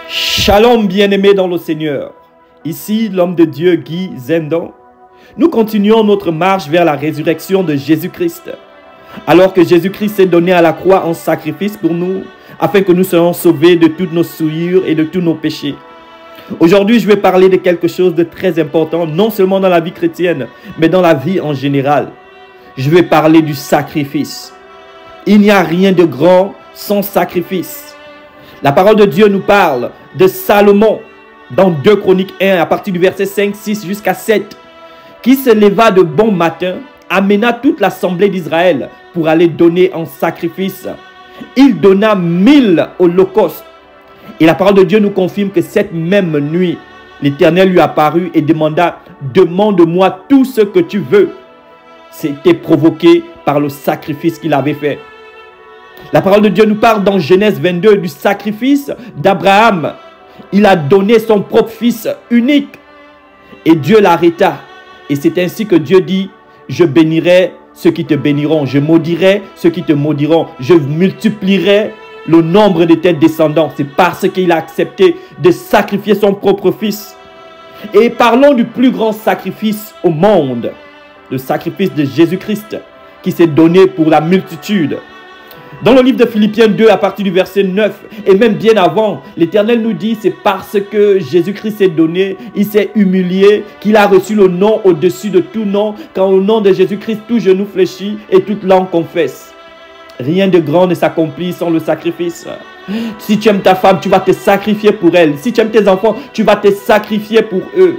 Shalom bien-aimés dans le Seigneur. Ici l'homme de Dieu Guy Zendon. Nous continuons notre marche vers la résurrection de Jésus-Christ. Alors que Jésus-Christ s'est donné à la croix en sacrifice pour nous, afin que nous soyons sauvés de toutes nos souillures et de tous nos péchés. Aujourd'hui, je vais parler de quelque chose de très important, non seulement dans la vie chrétienne, mais dans la vie en général. Je vais parler du sacrifice. Il n'y a rien de grand sans sacrifice. La parole de Dieu nous parle de Salomon dans 2 Chroniques 1 à partir du verset 5, 6 jusqu'à 7, qui se leva de bon matin, amena toute l'assemblée d'Israël pour aller donner en sacrifice. Il donna 1000 holocaustes. Et la parole de Dieu nous confirme que cette même nuit, l'Éternel lui apparut et demanda: demande-moi tout ce que tu veux. C'était provoqué par le sacrifice qu'il avait fait. La parole de Dieu nous parle dans Genèse 22 du sacrifice d'Abraham. Il a donné son propre fils unique et Dieu l'arrêta. Et c'est ainsi que Dieu dit: je bénirai ceux qui te béniront, je maudirai ceux qui te maudiront, je multiplierai le nombre de tes descendants. C'est parce qu'il a accepté de sacrifier son propre fils. Et parlons du plus grand sacrifice au monde, le sacrifice de Jésus-Christ qui s'est donné pour la multitude. Dans le livre de Philippiens 2 à partir du verset 9 et même bien avant, l'Éternel nous dit: c'est parce que Jésus-Christ s'est donné, il s'est humilié, qu'il a reçu le nom au-dessus de tout nom, quand au nom de Jésus-Christ tout genou fléchit et toute langue confesse. Rien de grand ne s'accomplit sans le sacrifice. Si tu aimes ta femme, tu vas te sacrifier pour elle. Si tu aimes tes enfants, tu vas te sacrifier pour eux.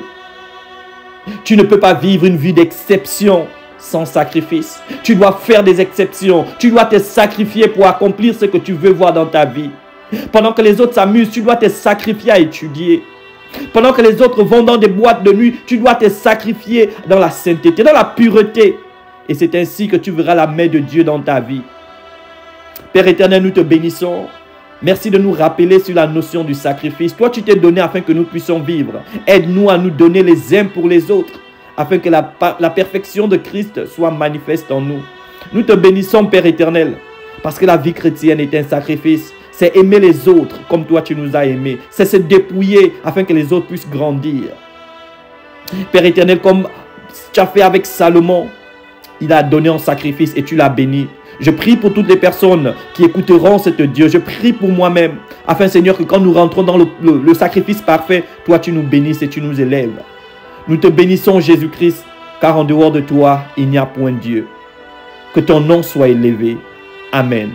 Tu ne peux pas vivre une vie d'exception sans sacrifice. Tu dois faire des exceptions. Tu dois te sacrifier pour accomplir ce que tu veux voir dans ta vie. Pendant que les autres s'amusent, tu dois te sacrifier à étudier. Pendant que les autres vont dans des boîtes de nuit, tu dois te sacrifier dans la sainteté, dans la pureté. Et c'est ainsi que tu verras la main de Dieu dans ta vie. Père éternel, nous te bénissons. Merci de nous rappeler sur la notion du sacrifice. Toi, tu t'es donné afin que nous puissions vivre. Aide-nous à nous donner les uns pour les autres, afin que la perfection de Christ soit manifeste en nous. Nous te bénissons, Père éternel, parce que la vie chrétienne est un sacrifice. C'est aimer les autres comme toi tu nous as aimés. C'est se dépouiller afin que les autres puissent grandir. Père éternel, comme tu as fait avec Salomon, il a donné en sacrifice et tu l'as béni. Je prie pour toutes les personnes qui écouteront cet Dieu. Je prie pour moi-même, afin, Seigneur, que quand nous rentrons dans le sacrifice parfait, toi, tu nous bénisses et tu nous élèves. Nous te bénissons, Jésus-Christ, car en dehors de toi, il n'y a point de Dieu. Que ton nom soit élevé. Amen.